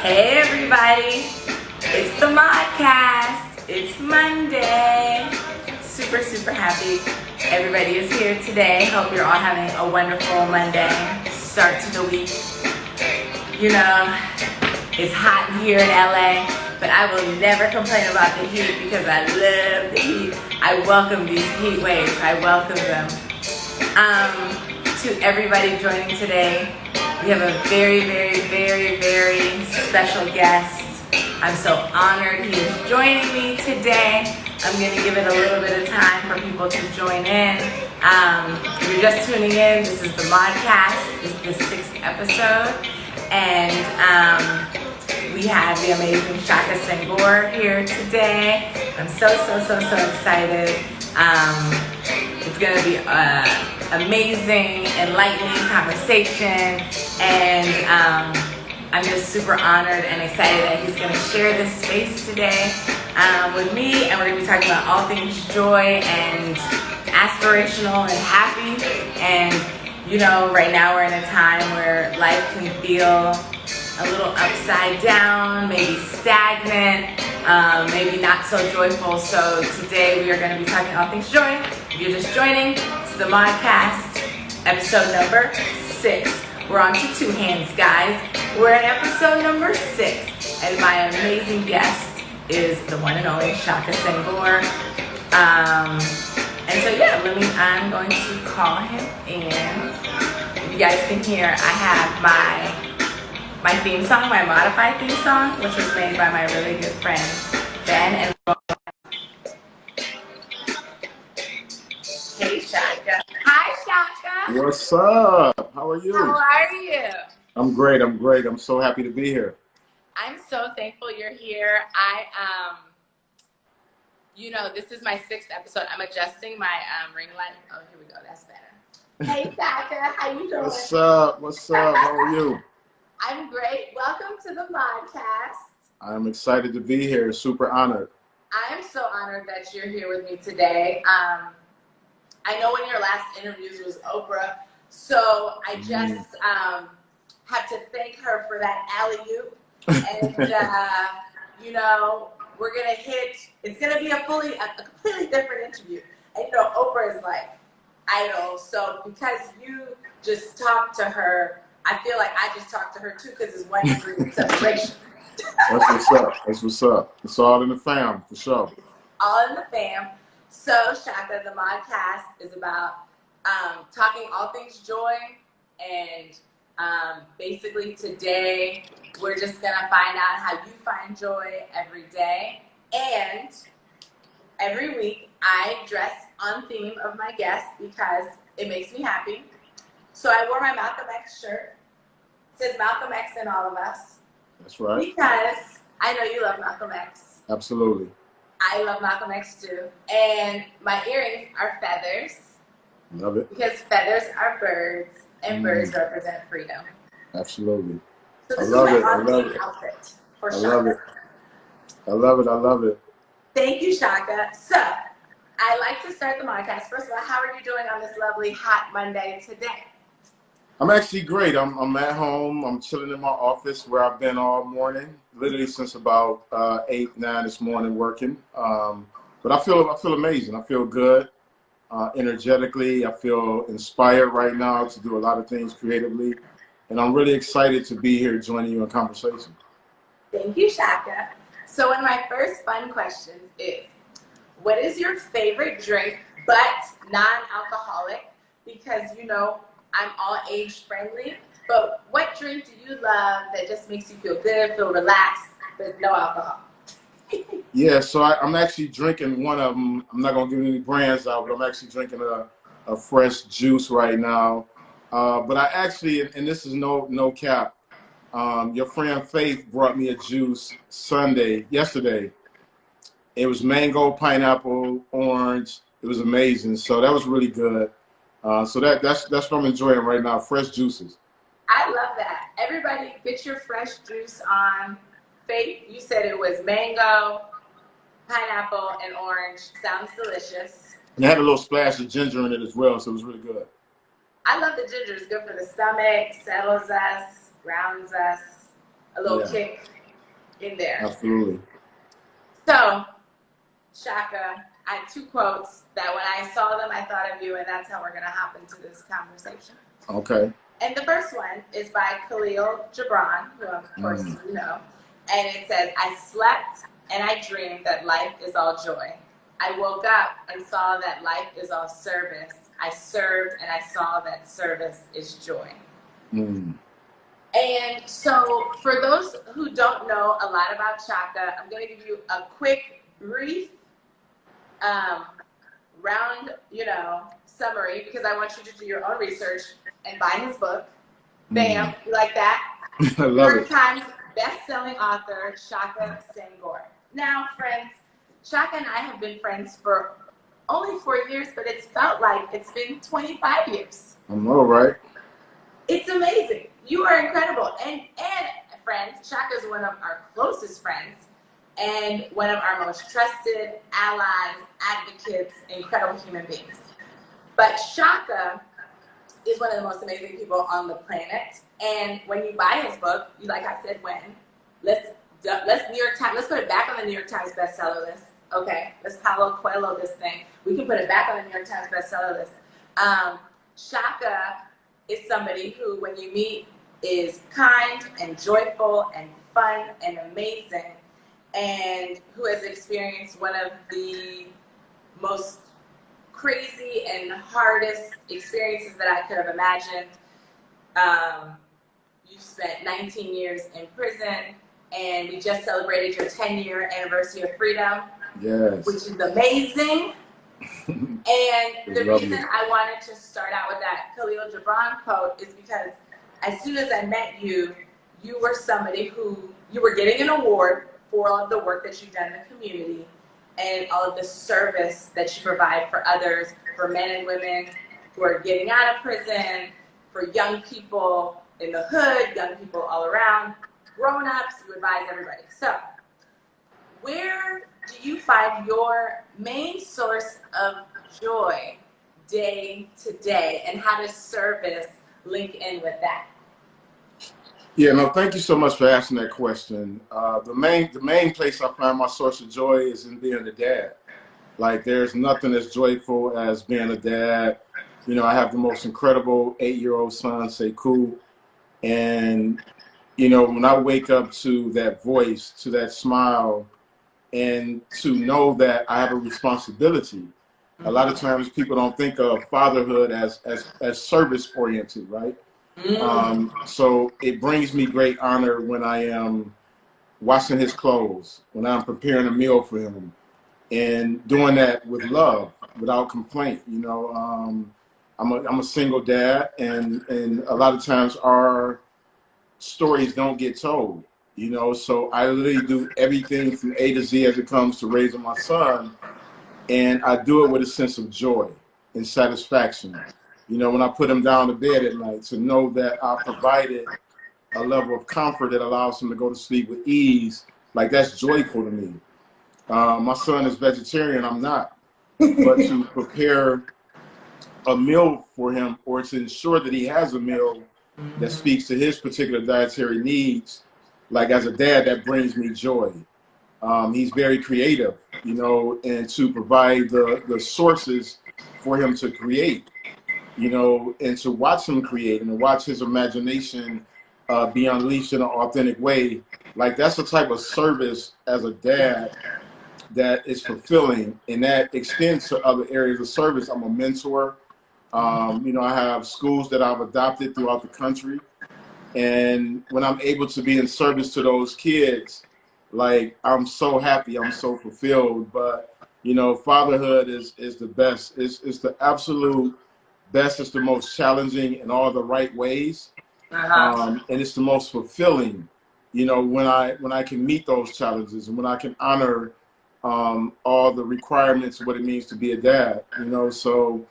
Hey everybody, it's the MAUDCAST. It's Monday. Super happy everybody is here today. Hope you're all having a wonderful Monday start to the week. You know, it's hot here in LA, but I will never complain about the heat because I love the heat. I welcome these heat waves. I welcome them. To everybody joining today, we have a very special guest. I'm so honored he is joining me today. I'm going to give it a little bit of time for people to join in. If you're just tuning in, this is the MAUDCAST. This is the 6th episode. And we have the amazing Shaka Senghor here today. I'm so excited. It's going to be amazing, enlightening conversation, and I'm just super honored and excited that he's going to share this space today with me, and we're going to be talking about all things joy and aspirational and happy. And you know, right now we're in a time where life can feel a little upside down, maybe stagnant, maybe not so joyful. So today we are going to be talking all things joy. If you're just joining, it's the MAUDCAST, episode number 6. We're on to 2 hands, guys. We're at episode number 6, and my amazing guest is the one and only Shaka Senghor. And so yeah, I'm going to call him in. If you guys can hear, I have my theme song, my modified theme song, which was made by my really good friend Ben. And hey, Shaka. Hi, Shaka. What's up? How are you? How are you? I'm great. I'm so happy to be here. I'm so thankful you're here. You know, this is my 6th episode. I'm adjusting my ring light. Oh, here we go. That's better. Hey, Shaka. How you doing? What's up? How are you? I'm great. Welcome to the MAUDCAST. I'm excited to be here. Super honored. I am so honored that you're here with me today. I know one of your last interviews was Oprah, so I just have to thank her for that alley-oop. And, you know, we're going to it's going to be a completely different interview. And, you know, Oprah is like idol, so because you just talked to her, I feel like I just talked to her too because it's 1 degree of separation. That's what's up. It's all in the fam, for sure. All in the fam. So, Shaka, the MAUDCAST is about talking all things joy, and basically today we're just going to find out how you find joy every day. And every week I dress on theme of my guest because it makes me happy. So I wore my Malcolm X shirt. It says Malcolm X in all of us. That's right. Because I know you love Malcolm X. Absolutely. I love Malcolm X too. And my earrings are feathers. Love it. Because feathers are birds, and birds represent freedom. Absolutely. So this is my on-theme outfit for Shaka. I love it. Thank you, Shaka. So, I like to start the MAUDCAST. First of all, how are you doing on this lovely hot Monday today? I'm actually great. I'm at home. I'm chilling in my office where I've been all morning, literally since about 8, 9 this morning working. But I feel amazing. I feel good, energetically. I feel inspired right now to do a lot of things creatively. And I'm really excited to be here joining you in conversation. Thank you, Shaka. So one of my first fun questions is, what is your favorite drink, but non-alcoholic? Because, you know, I'm all age friendly, but what drink do you love that just makes you feel good, feel relaxed, but no alcohol? Yeah, so I'm actually drinking one of them. I'm not going to give any brands out, but I'm actually drinking a fresh juice right now. But I actually, and this is no cap, your friend Faith brought me a juice yesterday. It was mango, pineapple, orange. It was amazing. So that was really good. So that's what I'm enjoying right now, fresh juices. I love that. Everybody get your fresh juice on. Faith, you said it was mango, pineapple, and orange. Sounds delicious. And it had a little splash of ginger in it as well, so it was really good. I love the ginger. It's good for the stomach, settles us, grounds us. a little Yeah. kick in there. Absolutely. So, Shaka, I have 2 quotes that when I saw them, I thought of you, and that's how we're going to hop into this conversation. Okay. And the first one is by Khalil Gibran, who of course you know, and it says, "I slept and I dreamed that life is all joy. I woke up and saw that life is all service. I served and I saw that service is joy." And so, for those who don't know a lot about Shaka, I'm going to give you a quick, brief, round, summary, because I want you to do your own research and buy his book. Bam, you like that? I love New York it. Times best-selling author Shaka Senghor. Now, friends, Shaka and I have been friends for only 4 years, but it's felt like it's been 25 years. I know, right? It's amazing. You are incredible. And friends, Shaka is one of our closest friends and one of our most trusted allies, advocates, incredible human beings. But Shaka is one of the most amazing people on the planet. And when you buy his book, like I said, let's New York Times, let's put it back on the New York Times bestseller list. Okay, let's Paulo Coelho this thing. We can put it back on the New York Times bestseller list. Shaka is somebody who, when you meet, is kind and joyful and fun and amazing, and who has experienced one of the most crazy and hardest experiences that I could have imagined. You spent 19 years in prison, and we just celebrated your 10-year anniversary of freedom, Yes. which is amazing. And the reason I wanted to start out with that Khalil Gibran quote is because as soon as I met you, you were somebody who, you were getting an award for all of the work that you've done in the community and all of the service that you provide for others, for men and women who are getting out of prison, for young people in the hood, young people all around, grown-ups, you advise everybody. So, where do you find your main source of joy day to day, and how does service link in with that? Yeah, no, thank you so much for asking that question. The main place I find my source of joy is in being a dad. Like, there's nothing as joyful as being a dad. I have the most incredible 8-year-old son, Senghor, and when I wake up to that voice, to that smile, and to know that I have a responsibility. A lot of times people don't think of fatherhood as service oriented, right? So it brings me great honor when I am washing his clothes, when I'm preparing a meal for him, and doing that with love, without complaint. I'm a single dad, and a lot of times our stories don't get told. So I literally do everything from A to Z as it comes to raising my son, and I do it with a sense of joy and satisfaction. When I put him down to bed at night, to know that I provided a level of comfort that allows him to go to sleep with ease, like, that's joyful to me. My son is vegetarian, I'm not, but to prepare a meal for him, or to ensure that he has a meal that speaks to his particular dietary needs, like, as a dad, that brings me joy. He's very creative, and to provide the sources for him to create, and to watch him create and to watch his imagination be unleashed in an authentic way. Like, that's the type of service as a dad that is fulfilling, and that extends to other areas of service. I'm a mentor. I have schools that I've adopted throughout the country. And when I'm able to be in service to those kids, like, I'm so happy, I'm so fulfilled. But, fatherhood is the best. It's the absolute best. It's the most challenging in all the right ways. And it's the most fulfilling, when I can meet those challenges, and when I can honor all the requirements of what it means to be a dad, so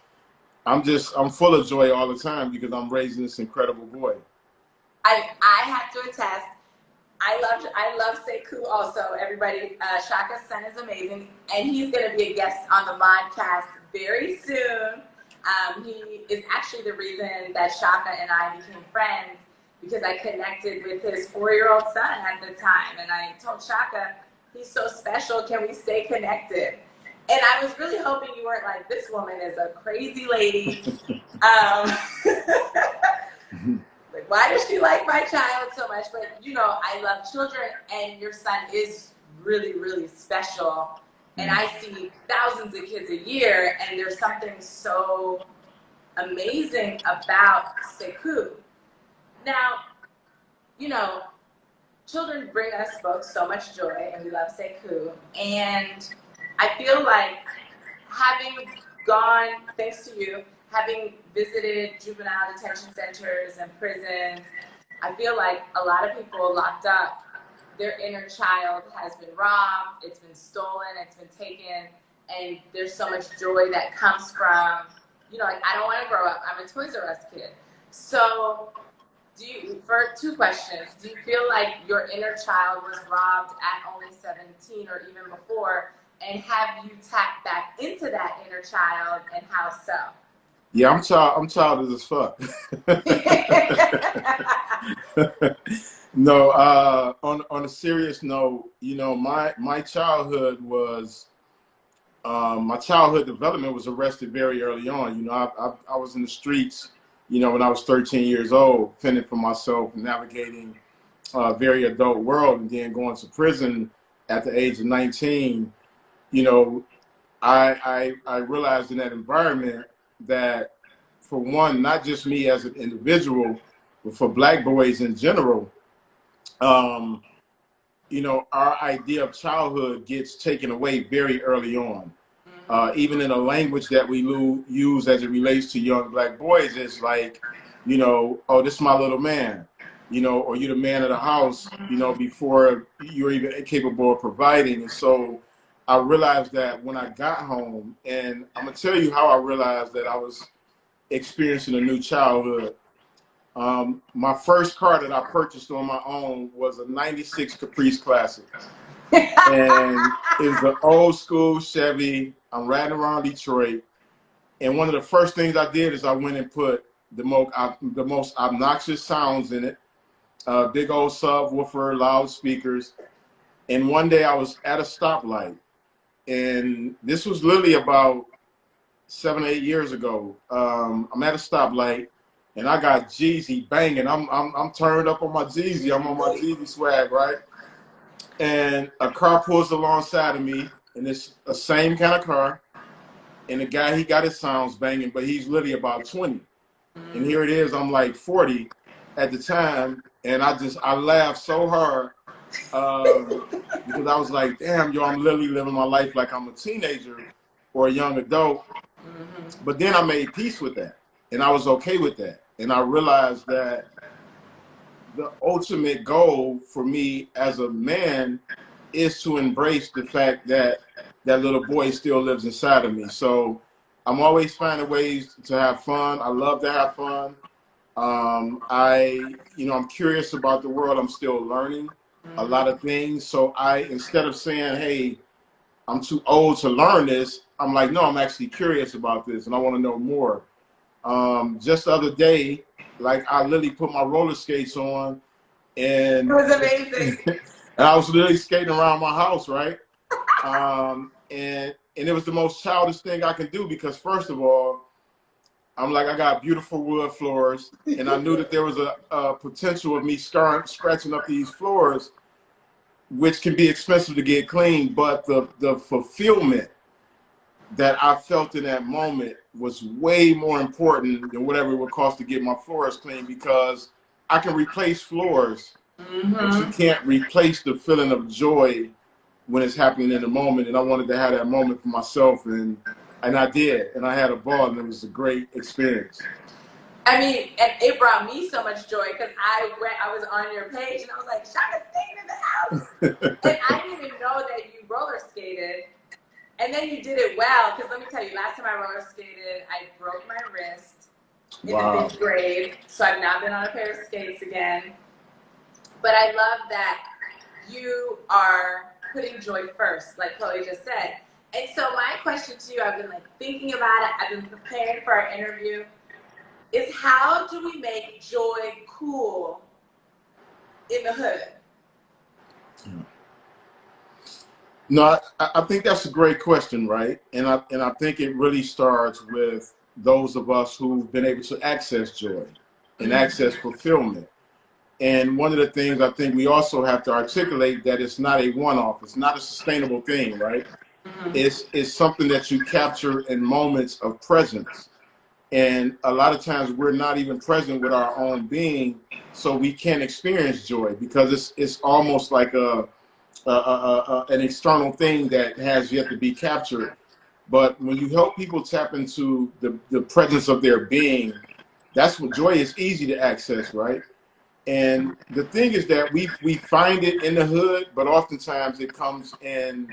I'm full of joy all the time because I'm raising this incredible boy. I have to attest. I love Sekou also. Everybody, Shaka's son is amazing, and he's going to be a guest on the MAUDCAST very soon. He is actually the reason that Shaka and I became friends, because I connected with his 4-year-old son at the time. And I told Shaka, he's so special. Can we stay connected? And I was really hoping you weren't like, this woman is a crazy lady. Like, why does she like my child so much? But, you know, I love children, and your son is really, really special. And I see thousands of kids a year, and there's something so amazing about Sekou. Now, you know, children bring us both so much joy, and we love Sekou. And I feel like having gone, thanks to you, having visited juvenile detention centers and prisons, I feel like a lot of people locked up, their inner child has been robbed, it's been stolen, it's been taken, and there's so much joy that comes from, you know, like, I don't want to grow up, I'm a Toys R Us kid. So, for 2 questions, do you feel like your inner child was robbed at only 17 or even before? And have you tapped back into that inner child, and how so? Yeah, I'm childish as fuck. No, on a serious note, you know, my childhood was, my childhood development was arrested very early on. You know, I was in the streets, you know, when I was 13 years old, fending for myself, navigating a very adult world, and then going to prison at the age of 19. You know, I realized in that environment that, for one, not just me as an individual, but for Black boys in general, you know, our idea of childhood gets taken away very early on. Even in a language that we use as it relates to young Black boys, it's like, you know, oh, this is my little man, you know, or you're the man of the house, you know, before you're even capable of providing. And so I realized that when I got home, and I'm gonna tell you how I realized that I was experiencing a new childhood. My first car that I purchased on my own was a '96 Caprice Classic. And it's an old school Chevy. I'm riding around Detroit. And one of the first things I did is I went and put the most obnoxious sounds in it, big old subwoofer, loudspeakers. And one day I was at a stoplight, and this was literally about 7 or 8 years ago. I'm at a stoplight, and I got Jeezy banging. I'm turned up on my Jeezy. I'm on my Jeezy swag, right? And a car pulls alongside of me, and it's the same kind of car. And the guy, he got his sounds banging, but he's literally about 20. And here it is, I'm like 40 at the time, and I laughed so hard, because I was like, damn, yo, I'm literally living my life like I'm a teenager or a young adult. But then I made peace with that, and I was okay with that. And I realized that the ultimate goal for me as a man is to embrace the fact that that little boy still lives inside of me. So I'm always finding ways to have fun. I love to have fun. I'm curious about the world. I'm still learning a lot of things. So instead of saying, hey, I'm too old to learn this, I'm like, no, I'm actually curious about this and I want to know more. Just the other day, like, I literally put my roller skates on, and It was amazing. and I was literally skating around my house, right? And it was the most childish thing I can do, because first of all, I'm like, I got beautiful wood floors, and I knew that there was a potential of me scratching up these floors, which can be expensive to get clean, but the fulfillment that I felt in that moment was way more important than whatever it would cost to get my floors clean, because I can replace floors, but you can't replace the feeling of joy when it's happening in the moment. And I wanted to have that moment for myself, and I did, and I had a ball, and it was a great experience. I mean, and it brought me so much joy, because I was on your page, and I was like, Shaka skating in the house. And I didn't even know that you roller skated. And then you did it well, because let me tell you, last time I roller skated, I broke my wrist in the 5th grade, so I've not been on a pair of skates again. But I love that you are putting joy first, like Chloe just said. And so my question to you, I've been like thinking about it, I've been preparing for our interview, is how do we make joy cool in the hood? No, I think that's a great question, right? And I think it really starts with those of us who've been able to access joy and access fulfillment. And one of the things I think we also have to articulate that it's not a one-off, it's not a sustainable thing, right? It's something that you capture in moments of presence. And a lot of times we're not even present with our own being, so we can't experience joy because it's almost like an external thing that has yet to be captured. But when you help people tap into the presence of their being, that's what joy is easy to access, right? And the thing is that we find it in the hood, but oftentimes it comes in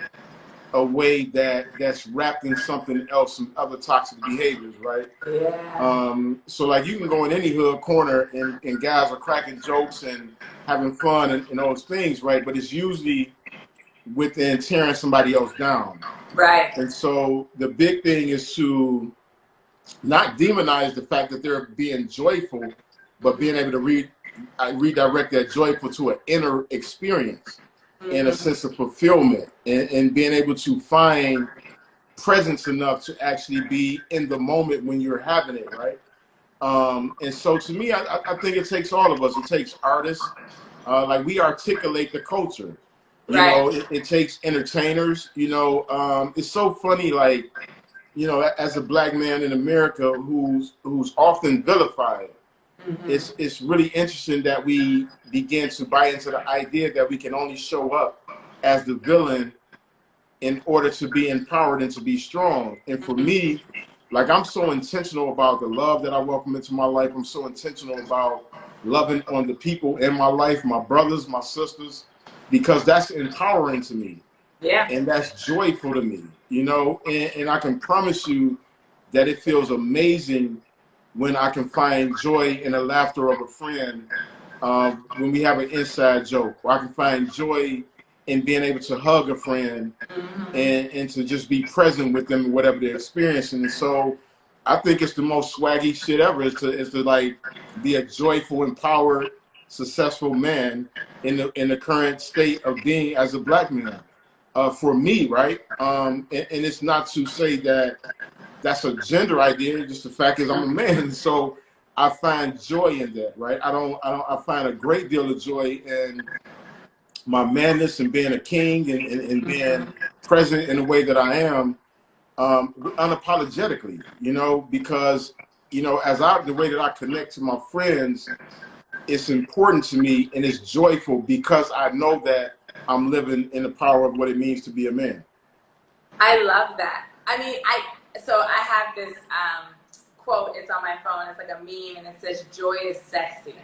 a way that's wrapped in something else, some other toxic behaviors, right? Yeah. So like you can go in any hood corner and guys are cracking jokes and having fun and those things, right? But it's usually within tearing somebody else down. Right. And so the big thing is to not demonize the fact that they're being joyful, but being able to redirect that joyful to an inner experience and a sense of fulfillment and being able to find presence enough to actually be in the moment when you're having it, right? And so to me, I think it takes all of us. It takes artists, like we articulate the culture. You Right. know, it takes entertainers. You know, it's so funny, like, you know, as a black man in America who's often vilified, it's really interesting that we begin to buy into the idea that we can only show up as the villain in order to be empowered and to be strong. And for me, like I'm so intentional about the love that I welcome into my life. I'm so intentional about loving on the people in my life, my brothers, my sisters, because that's empowering to me. Yeah. And that's joyful to me, you know, and I can promise you that it feels amazing when I can find joy in the laughter of a friend, when we have an inside joke, or I can find joy in being able to hug a friend and to just be present with them in whatever they're experiencing. And so I think it's the most swaggy shit ever is to like be a joyful, empowered, successful man in the current state of being as a black man. For me, right? And it's not to say that that's a gender idea. Just the fact is, I'm a man, so I find joy in that, right? I find a great deal of joy in my madness and being a king and being present in the way that I am, unapologetically, you know, because, you know, the way that I connect to my friends, it's important to me and it's joyful because I know that I'm living in the power of what it means to be a man. I love that. I mean, I have this quote. It's on my phone. It's like a meme, and it says, "Joy is sexy,"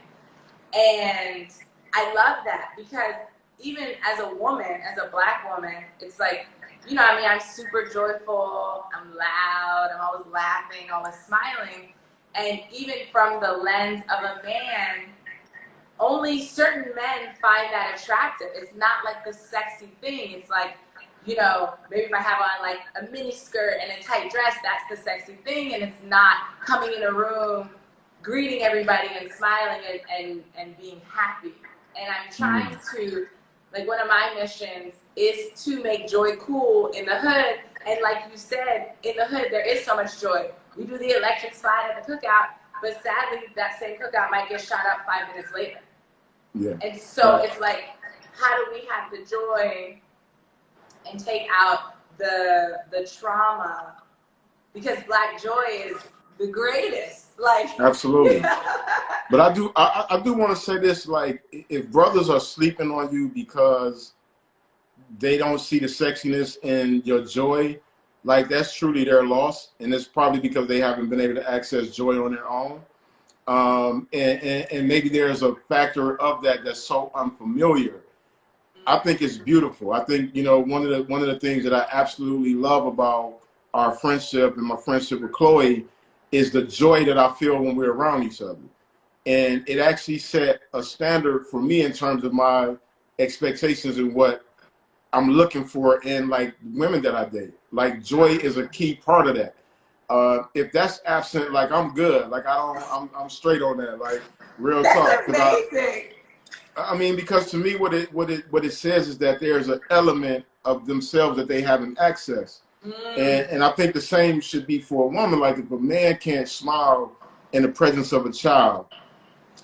and I love that because even as a woman, as a black woman, it's like, you know, I mean, I'm super joyful. I'm loud. I'm always laughing, always smiling, and even from the lens of a man, only certain men find that attractive. It's not like the sexy thing. It's like, you know, maybe if I have on like a mini skirt and a tight dress, that's the sexy thing. And it's not coming in a room, greeting everybody and smiling and being happy. And I'm trying to, like, one of my missions is to make joy cool in the hood. And like you said, in the hood, there is so much joy. We do the electric slide at the cookout, but sadly, that same cookout might get shot up 5 minutes later. Yeah. And so it's like, how do we have the joy and take out the trauma? Because black joy is the greatest. Like, Absolutely. yeah. But I do want to say this, like, if brothers are sleeping on you because they don't see the sexiness in your joy, like that's truly their loss, and it's probably because they haven't been able to access joy on their own. And maybe there's a factor of that that's so unfamiliar. I think it's beautiful. I think, you know, one of the things that I absolutely love about our friendship and my friendship with Chloe is the joy that I feel when we're around each other. And it actually set a standard for me in terms of my expectations and what I'm looking for in like women that I date. Like joy is a key part of that. If that's absent, like I'm good. Like I'm straight on that. Like real talk. That's amazing. I mean, because to me, what it says is that there's an element of themselves that they haven't accessed, and I think the same should be for a woman. Like if a man can't smile in the presence of a child,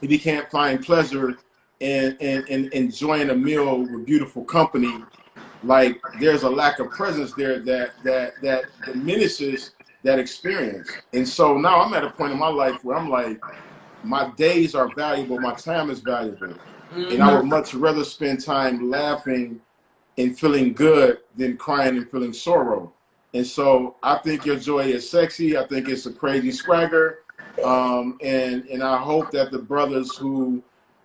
if he can't find pleasure in enjoying a meal with beautiful company, like there's a lack of presence there that diminishes that experience. And so now I'm at a point in my life where I'm like, my days are valuable, my time is valuable, and I would much rather spend time laughing and feeling good than crying and feeling sorrow. And so I think your joy is sexy. I think it's a crazy swagger, and I hope that the brothers who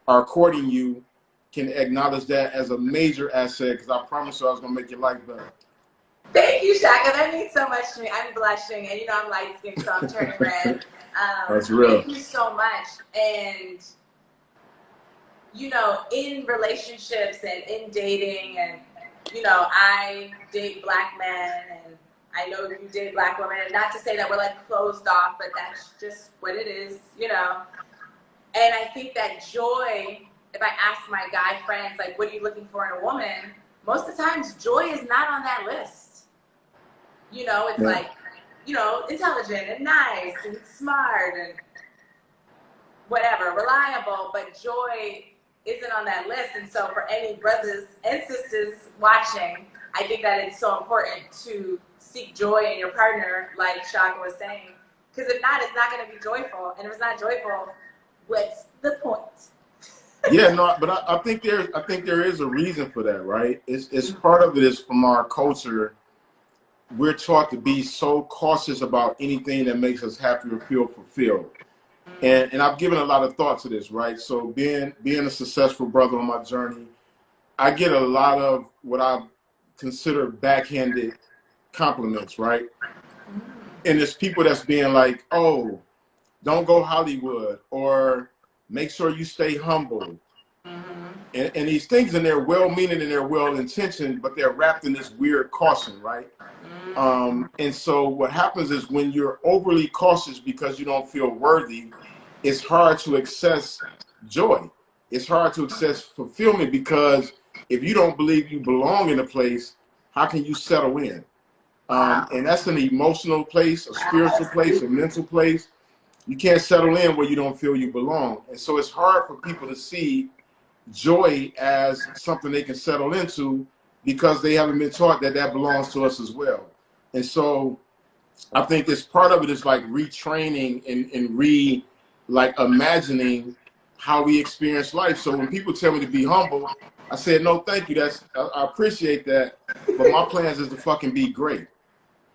are courting you can acknowledge that as a major asset, because I promise you I was going to make your life better. Thank you, Shaka. That means so much to me. I'm blushing, and you know I'm light skinned, so I'm turning red. That's real. Thank you so much. And you know, in relationships and in dating, and you know, I date black men, and I know you date black women. And not to say that we're like closed off, but that's just what it is, you know. And I think that joy, if I ask my guy friends, like, what are you looking for in a woman? Most of the times, joy is not on that list. You know, it's like, you know, intelligent and nice and smart and whatever, reliable, but joy isn't on that list. And so for any brothers and sisters watching, I think that it's so important to seek joy in your partner, like Shaka was saying, because if not, it's not going to be joyful. And if it's not joyful, what's the point? Yeah, no, but I think there is a reason for that, right? It's part of it is from our culture. We're taught to be so cautious about anything that makes us happy or feel fulfilled. And I've given a lot of thought to this, right? So being a successful brother on my journey, I get a lot of what I consider backhanded compliments, right? And there's people that's being like, oh, don't go Hollywood, or make sure you stay humble. And these things, and they're well-meaning and they're well-intentioned, but they're wrapped in this weird caution, right? And so what happens is when you're overly cautious because you don't feel worthy, it's hard to access joy. It's hard to access fulfillment, because if you don't believe you belong in a place, how can you settle in? And that's an emotional place, a spiritual place, a mental place. You can't settle in where you don't feel you belong. And so it's hard for people to see joy as something they can settle into, because they haven't been taught that that belongs to us as well. And so I think this part of it is like retraining and like imagining how we experience life. So when people tell me to be humble, I said, no, thank you. I appreciate that. But my plans is to fucking be great.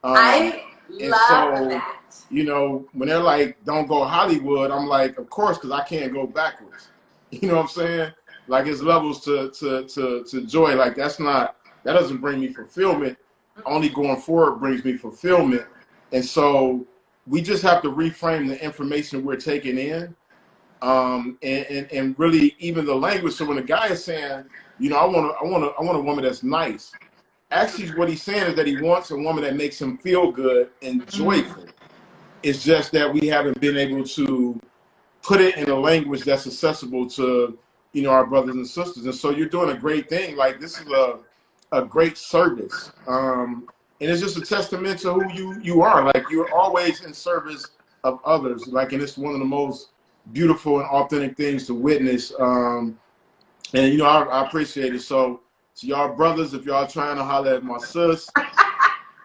I love that. You know, when they're like, don't go Hollywood, I'm like, of course, because I can't go backwards. You know what I'm saying? Like, it's levels to joy. Like, that doesn't bring me fulfillment. Only going forward brings me fulfillment. And so we just have to reframe the information we're taking in, and really even the language. So when a guy is saying, you know, I want a woman that's nice, actually what he's saying is that he wants a woman that makes him feel good and joyful. It's just that we haven't been able to put it in a language that's accessible to, you know, our brothers and sisters. And so you're doing a great thing. Like, this is a great service. And it's just a testament to who you are. Like, you're always in service of others. Like, and it's one of the most beautiful and authentic things to witness. And, you know, I appreciate it. So y'all brothers, if y'all trying to holler at my sis,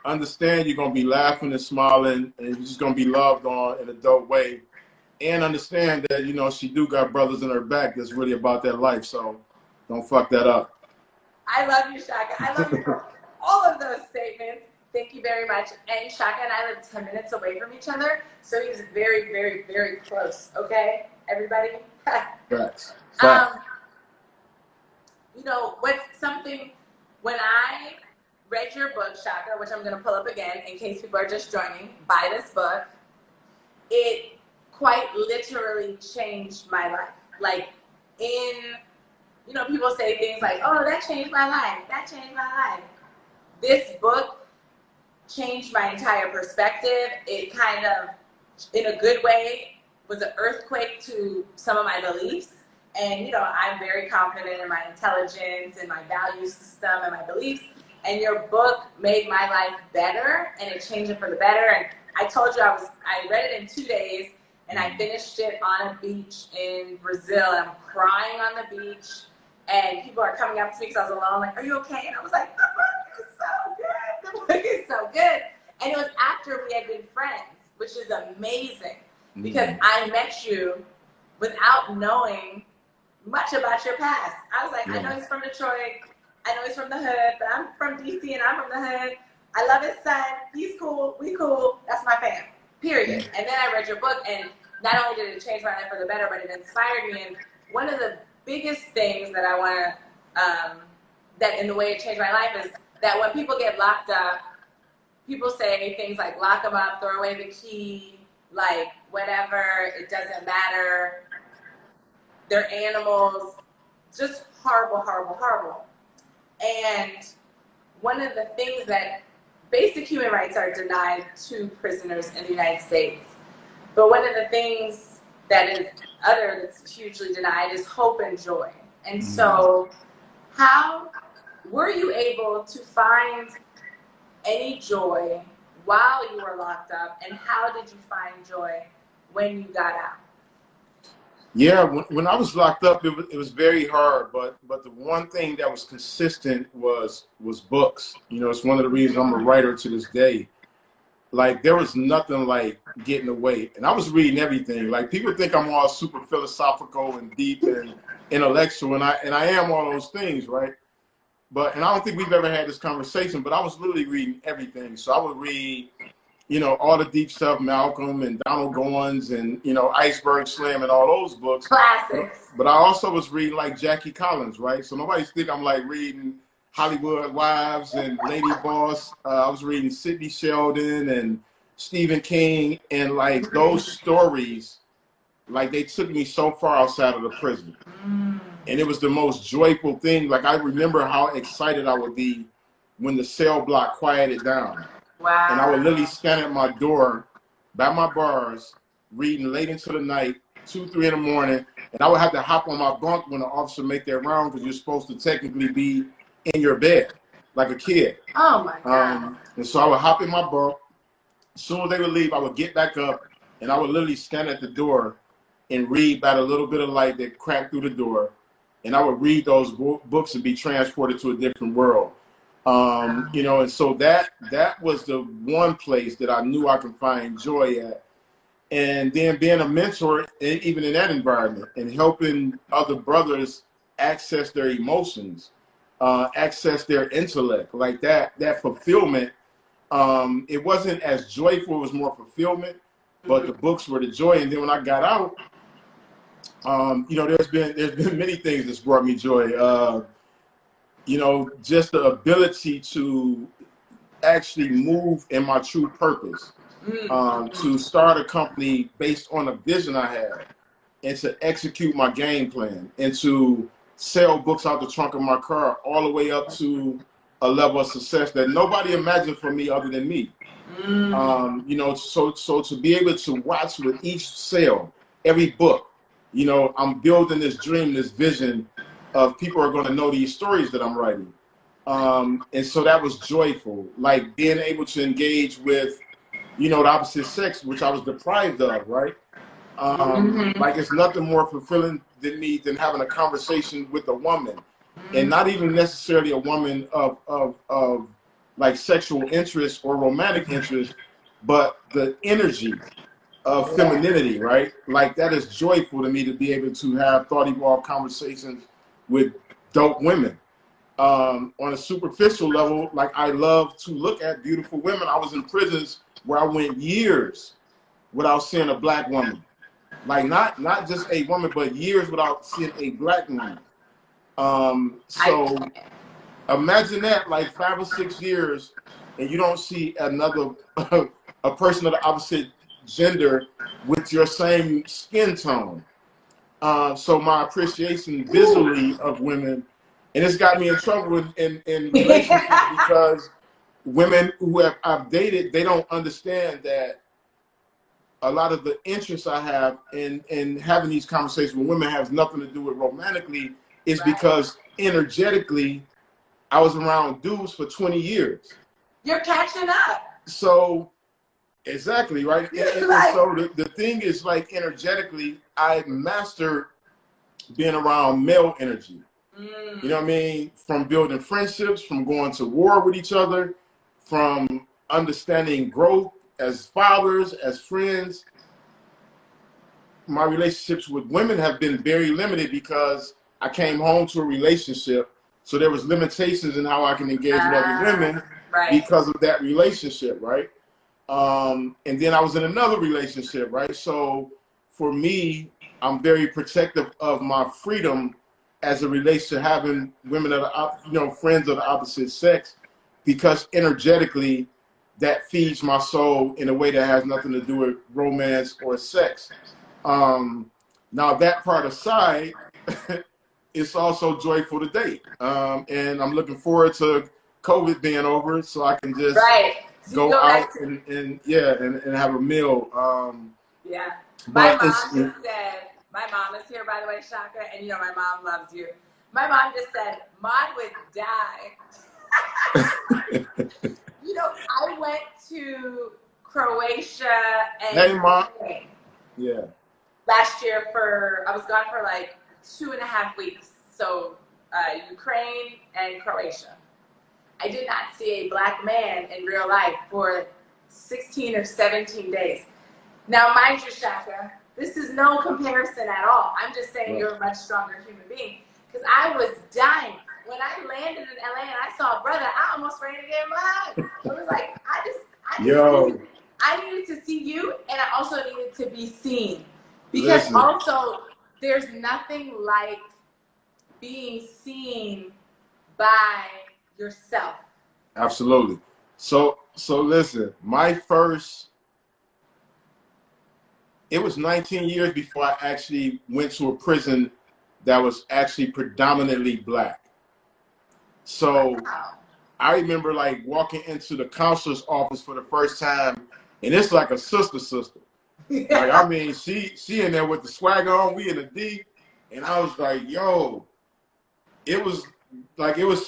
understand you're going to be laughing and smiling, and you're just going to be loved on in a dope way. And understand that, you know, she do got brothers in her back that's really about that life. So don't fuck that up. I love you, Shaka. I love you for all of those statements. Thank you very much. And Shaka and I live 10 minutes away from each other, so he's very, very, very close. Okay, everybody? Facts. You know, what's something, when I read your book, Shaka, which I'm going to pull up again in case people are just joining, buy this book, it quite literally changed my life. Like, you know, people say things like, oh, that changed my life. That changed my life. This book changed my entire perspective. It kind of, in a good way, was an earthquake to some of my beliefs. And, you know, I'm very confident in my intelligence and my value system and my beliefs. And your book made my life better, and it changed it for the better. And I told you I read it in 2 days, and I finished it on a beach in Brazil. I'm crying on the beach, and people are coming up to me because I was alone, like, "Are you okay?" And I was like, "The book is so good. The book is so good." And it was after we had been friends, which is amazing because I met you without knowing much about your past. I was like, I know he's from Detroit. I know he's from the hood, but I'm from DC and I'm from the hood. I love his son. He's cool. We cool. That's my fam. Period. And then I read your book, and not only did it change my life for the better, but it inspired me. And one of the biggest things that I want to, that in the way it changed my life is that when people get locked up, people say things like lock them up, throw away the key, like whatever, it doesn't matter. They're animals. Just horrible, horrible, horrible. And one of the things that basic human rights are denied to prisoners in the United States. But one of the things that's hugely denied is hope and joy. And so how were you able to find any joy while you were locked up, and how did you find joy when you got out? Yeah, when I was locked up, it was very hard. But the one thing that was consistent was books. You know, it's one of the reasons I'm a writer to this day. Like, there was nothing like getting away. And I was reading everything. Like, people think I'm all super philosophical and deep and intellectual, and I am all those things, right? And I don't think we've ever had this conversation, but I was literally reading everything. So I would read, you know, all the deep stuff, Malcolm and Donald Goins and, you know, Iceberg Slim and all those books. Classics. But I also was reading like Jackie Collins, right? So nobody's think I'm like reading Hollywood Wives and Lady Boss. I was reading Sidney Sheldon and Stephen King, and like those stories, like they took me so far outside of the prison. And it was the most joyful thing. Like, I remember how excited I would be when the cell block quieted down. Wow. And I would literally stand at my door by my bars, reading late into the night, 2, 3 in the morning, and I would have to hop on my bunk when the officer make that round, because you're supposed to technically be in your bed like a kid. Oh my God. And so I would hop in my bunk. As soon as they would leave, I would get back up, and I would literally stand at the door and read by the little bit of light that cracked through the door. And I would read those books and be transported to a different world. You know, and so that was the one place that I knew I could find joy at. And then being a mentor, even in that environment, and helping other brothers access their emotions, access their intellect, like that fulfillment. It wasn't as joyful, it was more fulfillment, but the books were the joy. And then when I got out, you know, there's been many things that's brought me joy. You know, just the ability to actually move in my true purpose, to start a company based on a vision I had, and to execute my game plan, and to sell books out the trunk of my car all the way up to a level of success that nobody imagined for me other than me. You know, so to be able to watch with each sale, every book, you know, I'm building this dream, this vision of people are going to know these stories that I'm writing. And so that was joyful, like being able to engage with, you know, the opposite sex, which I was deprived of, right? Like, it's nothing more fulfilling than having a conversation with a woman, and not even necessarily a woman of like sexual interest or romantic interest, but the energy of femininity, right? Like, that is joyful to me, to be able to have thought-evolved conversations with dope women. On a superficial level, like, I love to look at beautiful women. I was in prisons where I went years without seeing a black woman. Like, not just a woman, but years without seeing a black woman. So imagine that, like 5 or 6 years, and you don't see another a person of the opposite gender with your same skin tone. So my appreciation visually of women, and it's got me in trouble in relationships, because women who I've dated, they don't understand that a lot of the interest I have in having these conversations with women has nothing to do with romantically. It's because energetically, I was around dudes for 20 years. You're catching up. So, exactly, right? And so the thing is, like, energetically, I mastered being around male energy. You know what I mean? From building friendships, from going to war with each other, from understanding growth as fathers, as friends. My relationships with women have been very limited because I came home to a relationship. So there was limitations in how I can engage with other women because of that relationship, right? And then I was in another relationship, right? So for me, I'm very protective of my freedom as it relates to having women that are, you know, friends of the opposite sex, because energetically that feeds my soul in a way that has nothing to do with romance or sex. Now that part aside, it's also joyful to date. And I'm looking forward to COVID being over so I can just go out and have a meal. Yeah. My mom just said, my mom is here, by the way, Shaka, and you know my mom loves you. My mom just said, Maud would die. You know, I went to Croatia and last year I was gone for like 2.5 weeks. So Ukraine and Croatia. I did not see a black man in real life for 16 or 17 days. Now, mind you, Shaka, this is no comparison at all. I'm just saying you're a much stronger human being, because I was dying. When I landed in LA and I saw a brother, I almost ran to get him a hug. It was like, I needed to see you, and I also needed to be seen. Because also, there's nothing like being seen by yourself. Absolutely. So listen, it was 19 years before I actually went to a prison that was actually predominantly black. So I remember like walking into the counselor's office for the first time, and it's like a sister. Like, I mean, she in there with the swagger on, we in the D, and I was like, yo, it was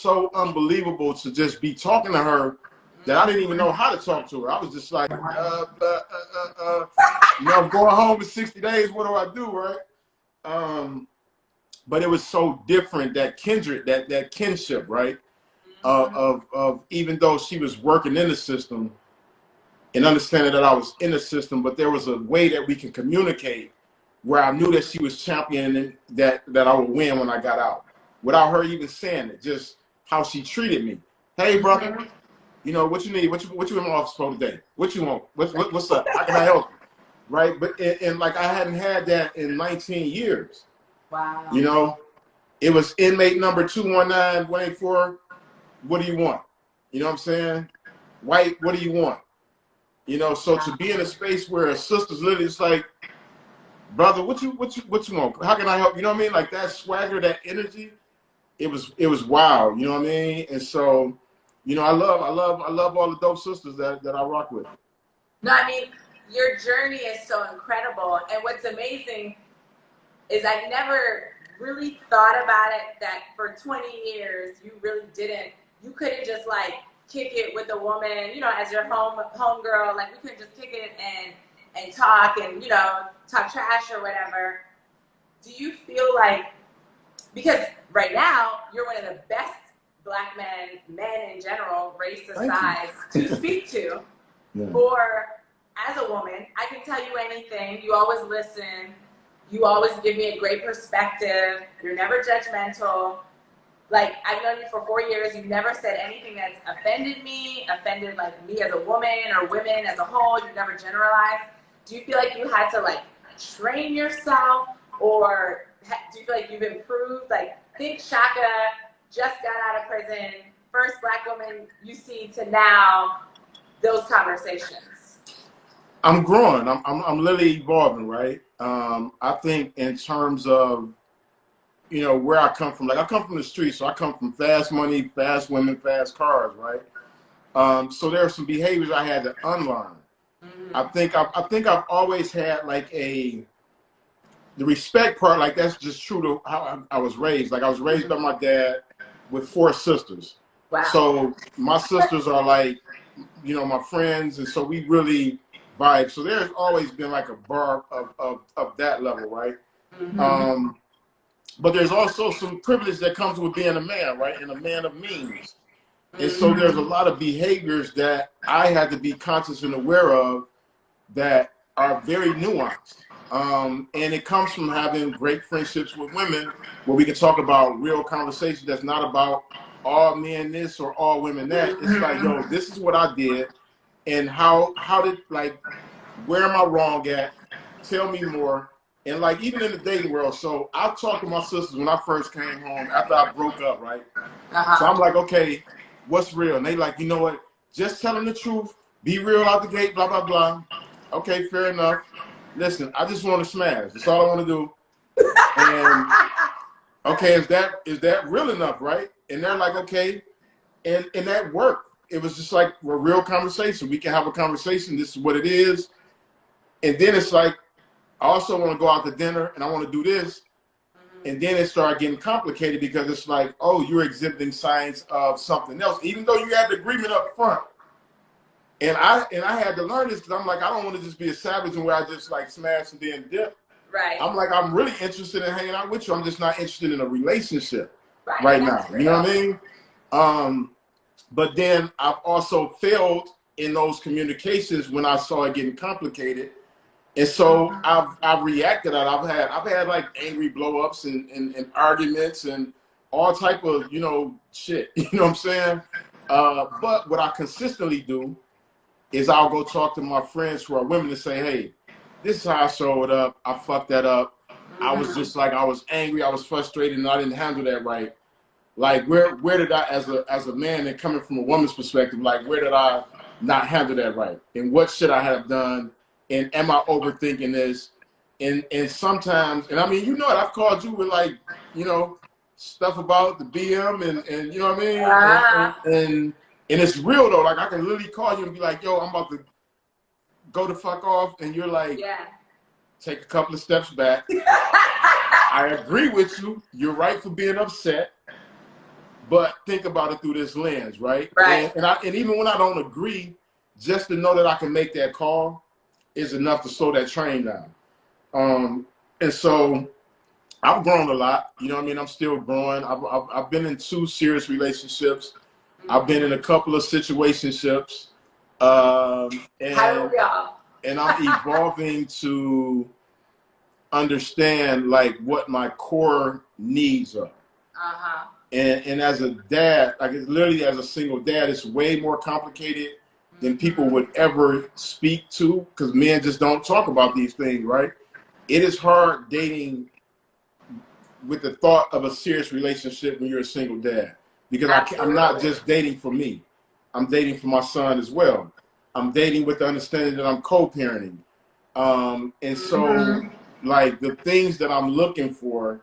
so unbelievable to just be talking to her that I didn't even know how to talk to her. I was just like, you know, I'm going home in 60 days. What do I do, right? But it was so different, that kindred, that kinship, right? Of even though she was working in the system and understanding that I was in the system, but there was a way that we can communicate where I knew that she was championing that I would win when I got out, without her even saying it. Just how she treated me. Hey, brother, you know what you need? What you in my office for today? What you want? What's up? How can I help you? Right? But and like I hadn't had that in 19 years. Wow. You know, it was inmate number 219-184. What do you want? You know what I'm saying? White, what do you want? You know, so to be in a space where a sister's literally just like, brother, what you want? How can I help? You know what I mean? Like that swagger, that energy, it was wild. You know what I mean? And so, you know, I love all the dope sisters that I rock with. No, I mean, your journey is so incredible, and what's amazing is I never really thought about it that for 20 years you really didn't. You couldn't just like kick it with a woman, you know, as your home girl. Like we couldn't just kick it and talk and, you know, talk trash or whatever. Do you feel like, because right now you're one of the best black men in general, race aside, to speak to. For as a woman, I can tell you anything. You always listen. You always give me a great perspective. You're never judgmental. Like, I've known you for 4 years. You've never said anything that's offended me like me as a woman or women as a whole. You've never generalized. Do you feel like you had to like train yourself, or do you feel like you've improved? Like, think Shaka just got out of prison, first black woman you see to now, those conversations. I'm growing. I'm literally evolving, right? I think in terms of, you know, where I come from. Like I come from the streets, so I come from fast money, fast women, fast cars, right? So there are some behaviors I had to unlearn. I think I've always had like the respect part, like that's just true to how I was raised. Like I was raised by my dad with 4 sisters. Wow. So my sisters are like, you know, my friends, and so we really vibe. So there's always been like a bar of that level, right? But there's also some privilege that comes with being a man, right? And a man of means. And so there's a lot of behaviors that I had to be conscious and aware of that are very nuanced. And it comes from having great friendships with women where we can talk about real conversations that's not about all men this or all women that. It's like, yo, this is what I did, and how did, like, where am I wrong at? Tell me more. And like even in the dating world, so I talked to my sisters when I first came home after I broke up, right? So I'm like, okay, what's real? And they like, you know what? Just tell them the truth. Be real out the gate, blah, blah, blah. Okay, fair enough. Listen, I just want to smash. That's all I want to do. And okay, is that real enough, right? And they're like, okay. And that worked. It was just like a real conversation. We can have a conversation. This is what it is. And then it's like, I also want to go out to dinner and I want to do this. And then it started getting complicated because it's like, oh, you're exhibiting signs of something else, even though you had the agreement up front. And I had to learn this because I'm like, I don't want to just be a savage and where I just like smash and then dip. Right. I'm like, I'm really interested in hanging out with you. I'm just not interested in a relationship right now. You know what I mean? But then I've also failed in those communications when I saw it getting complicated. And so I've reacted. I've had like angry blow-ups and arguments and all type of, you know, shit. You know what I'm saying? But what I consistently do is I'll go talk to my friends who are women and say, hey, this is how I showed up. I fucked that up. I was just like, I was angry. I was frustrated and I didn't handle that right. Like where did I, as a man and coming from a woman's perspective, like where did I not handle that right? And what should I have done? And am I overthinking this? And sometimes, and I mean, you know it, I've called you with like, you know, stuff about the BM and you know what I mean? And it's real though. Like I can literally call you and be like, yo, I'm about to go the fuck off. And you're like, yeah, take a couple of steps back. I agree with you. You're right for being upset. But think about it through this lens, right? Right. And even when I don't agree, just to know that I can make that call is enough to slow that train down. And so I've grown a lot. You know what I mean? I'm still growing. I've been in 2 serious relationships. I've been in a couple of situationships. And I'm evolving to understand like what my core needs are. And as a dad, like literally as a single dad, it's way more complicated than people would ever speak to because men just don't talk about these things, right? It is hard dating with the thought of a serious relationship when you're a single dad because I'm not just dating for me. I'm dating for my son as well. I'm dating with the understanding that I'm co-parenting. And so like the things that I'm looking for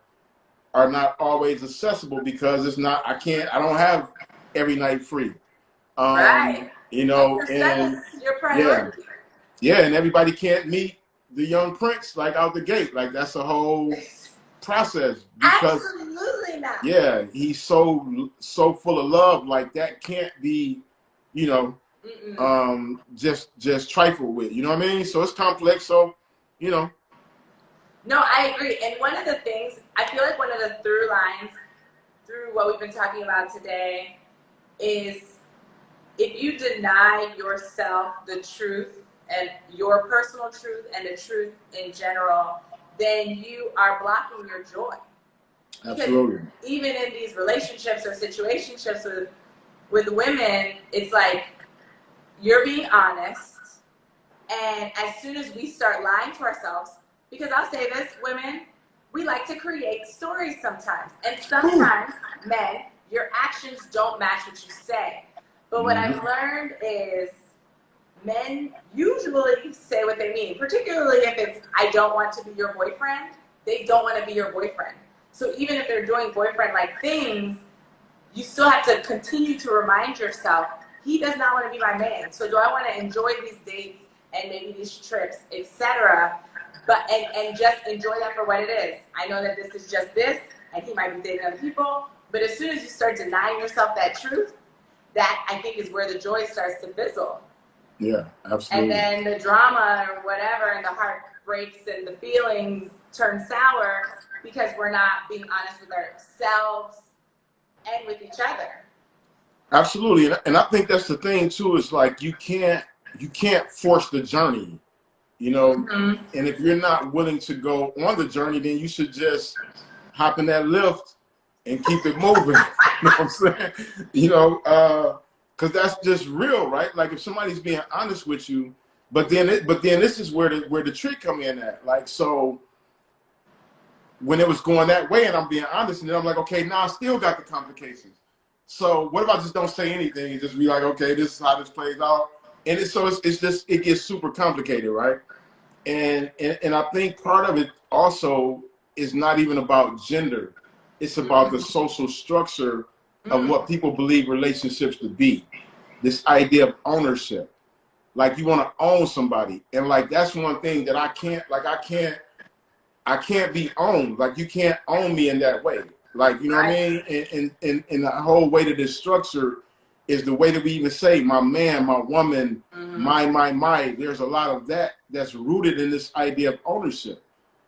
are not always accessible because it's not, I don't have every night free. Right. You know, and your priority. Yeah, and everybody can't meet the young prince like out the gate. Like that's a whole process because absolutely not. Yeah, he's so full of love. Like that can't be, you know, just trifled with. You know what I mean? So it's complex. So, you know. No, I agree. And one of the things I feel like one of the through lines through what we've been talking about today is if you deny yourself the truth and your personal truth and the truth in general, then you are blocking your joy. Absolutely. Because even in these relationships or situationships with women, it's like you're being honest. And as soon as we start lying to ourselves, because I'll say this, women, we like to create stories sometimes. And sometimes, men, your actions don't match what you say. But what I've learned is men usually say what they mean, particularly if it's, I don't want to be your boyfriend. They don't want to be your boyfriend. So even if they're doing boyfriend-like things, you still have to continue to remind yourself, he does not want to be my man. So do I want to enjoy these dates and maybe these trips, etc. But and just enjoy that for what it is. I know that this is just this, and he might be dating other people. But as soon as you start denying yourself that truth, that I think is where the joy starts to fizzle. Yeah, absolutely. And then the drama or whatever, and the heart breaks, and the feelings turn sour because we're not being honest with ourselves and with each other. Absolutely, and I think that's the thing too. Is like you can't force the journey, you know. Mm-hmm. And if you're not willing to go on the journey, then you should just hop in that lift and keep it moving. You know what I'm saying? You know, because that's just real, right? Like if somebody's being honest with you, but then this is where the trick come in at. Like so, when it was going that way, and I'm being honest, and then I'm like, okay, now I still got the complications. So what if I just don't say anything and just be like, okay, this is how this plays out, and it's just it gets super complicated, right? And I think part of it also is not even about gender. It's about the social structure of what people believe relationships to be. This idea of ownership. Like you want to own somebody. And like that's one thing that I can't be owned. Like you can't own me in that way. Like, you know what I mean? And the whole way that this structure is the way that we even say my man, my woman, my. There's a lot of that that's rooted in this idea of ownership,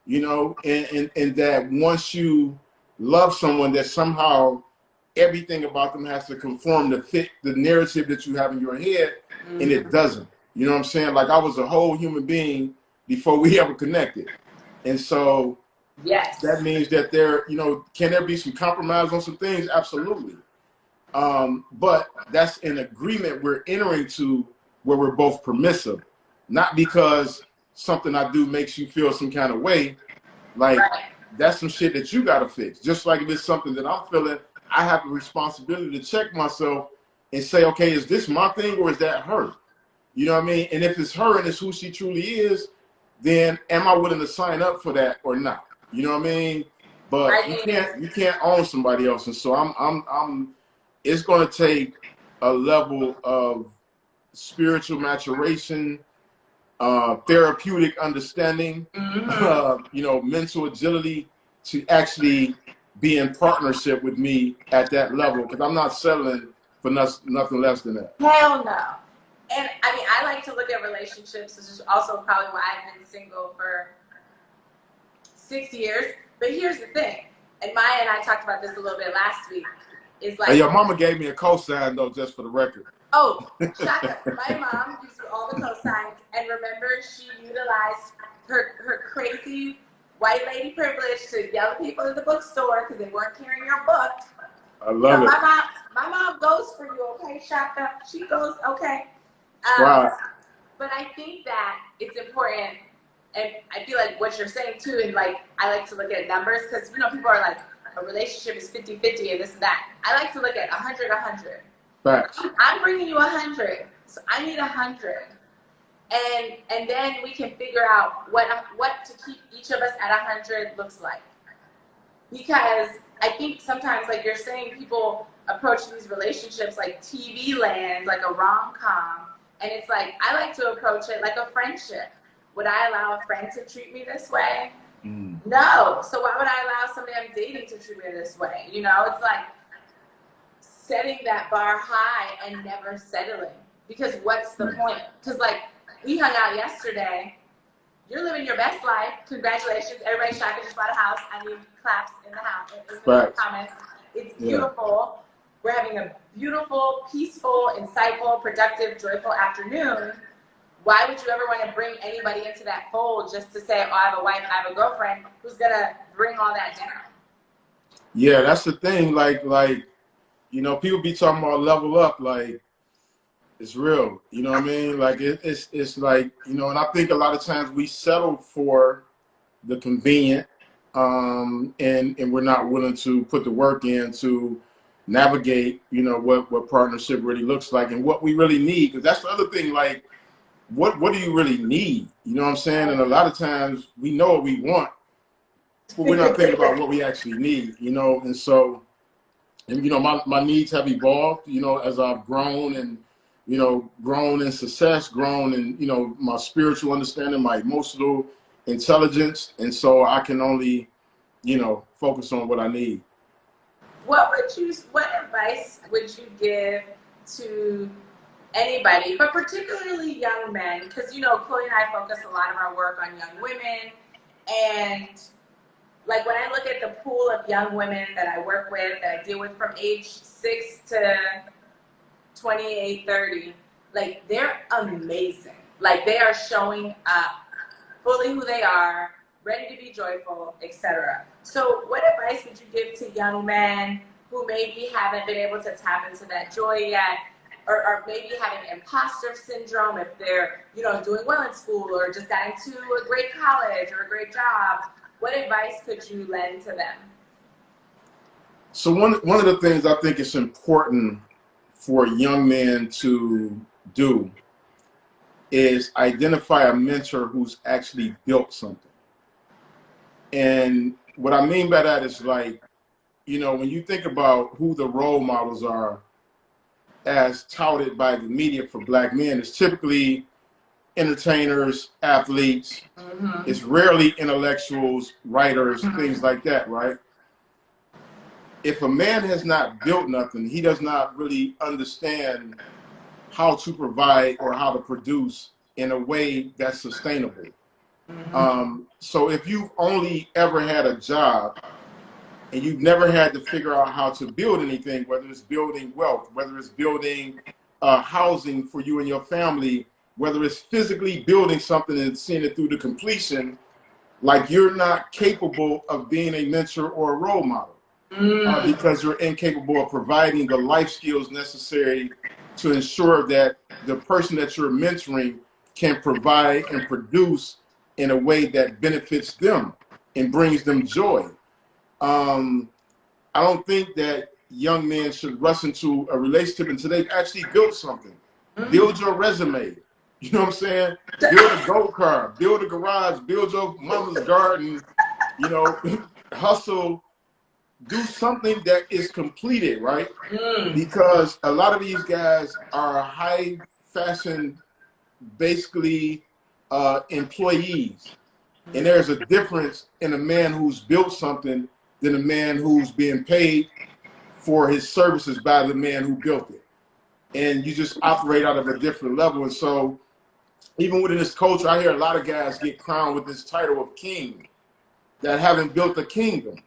you know, and that once you love someone, that somehow everything about them has to conform to fit the narrative that you have in your head, and it doesn't. You know what I'm saying? Like I was a whole human being before we ever connected. And so yes, that means that there, you know, can there be some compromise on some things? Absolutely. But that's an agreement we're entering to where we're both permissive, not because something I do makes you feel some kind of way. Like that's some shit that you got to fix. Just like if it's something that I'm feeling, I have a responsibility to check myself and say, okay, is this my thing or is that her? You know what I mean? And if it's her and it's who she truly is, then am I willing to sign up for that or not? You know what I mean? But you can't own somebody else. And so I'm it's going to take a level of spiritual maturation, therapeutic understanding, you know, mental agility to actually be in partnership with me at that level. Because I'm not settling for nothing less than that. Hell no. And I mean, I like to look at relationships. This is also probably why I've been single for 6 years. But here's the thing, and Maya and I talked about this a little bit last week. Is like, hey, your mama gave me a cosign though, just for the record. Oh, Shaka, my mom gives you all the cosigns, and remember, she utilized her crazy white lady privilege to yell at people at the bookstore because they weren't carrying your book. I love it. My mom goes for you, okay, Shaka? She goes, okay. Wow. But I think that it's important, and I feel like what you're saying too, and like I like to look at numbers because, you know, people are like, a relationship is 50-50 and this and that. I like to look at 100-100. Facts. I'm bringing you 100, so I need 100, and then we can figure out what to keep each of us at 100 looks like. Because I think sometimes, like you're saying, people approach these relationships like TV land, like a rom-com. And it's like, I like to approach it like a friendship. Would I allow a friend to treat me this way? No. So why would I allow somebody I'm dating to treat me this way? You know, it's like setting that bar high and never settling. Because what's the point? Because like, we hung out yesterday. You're living your best life. Congratulations. Everybody, Shaka just bought a house. I need claps in the house. In the comments. It's beautiful. Yeah. We're having a beautiful, peaceful, insightful, productive, joyful afternoon. Why would you ever want to bring anybody into that fold just to say, oh, I have a wife, I have a girlfriend, who's going to bring all that down? Yeah, that's the thing. Like, you know, people be talking about level up, like, it's real. You know what I mean? Like, it's like, you know, and I think a lot of times we settle for the convenient, and we're not willing to put the work in to navigate, you know, what partnership really looks like and what we really need. Because that's the other thing, like, what do you really need? You know what I'm saying? And a lot of times we know what we want, but we're not thinking about what we actually need, you know? And so, and, you know, my needs have evolved, you know, as I've grown and grown in success, grown in, my spiritual understanding, my emotional intelligence. And so I can only, focus on what I need. What advice would you give to anybody, but particularly young men? Because, Chloe and I focus a lot of our work on young women. And like when I look at the pool of young women that I work with, that I deal with from age 6 to 28, 30, like they're amazing. Like they are showing up fully who they are, ready to be joyful, etc. So what advice would you give to young men who maybe haven't been able to tap into that joy yet, or maybe having imposter syndrome if they're, doing well in school or just got into a great college or a great job? What advice could you lend to them? So one of the things I think is important for young men to do is identify a mentor who's actually built something. And what I mean by that is like, when you think about who the role models are as touted by the media for black men, it's typically entertainers, athletes. Mm-hmm. It's rarely intellectuals, writers, mm-hmm. things like that, right? If a man has not built nothing, he does not really understand how to provide or how to produce in a way that's sustainable. Mm-hmm. So if you've only ever had a job and you've never had to figure out how to build anything, whether it's building wealth, whether it's building housing for you and your family, whether it's physically building something and seeing it through to completion, like you're not capable of being a mentor or a role model because you're incapable of providing the life skills necessary to ensure that the person that you're mentoring can provide and produce in a way that benefits them and brings them joy. I don't think that young men should rush into a relationship until they've actually built something. Build your resume. You know what I'm saying? Build a go-kart, build a garage, build your mama's garden, hustle, do something that is completed, right? Because a lot of these guys are high fashion, basically employees. And there's a difference in a man who's built something than a man who's being paid for his services by the man who built it. And you just operate out of a different level. And so even within this culture, I hear a lot of guys get crowned with this title of king that haven't built a kingdom.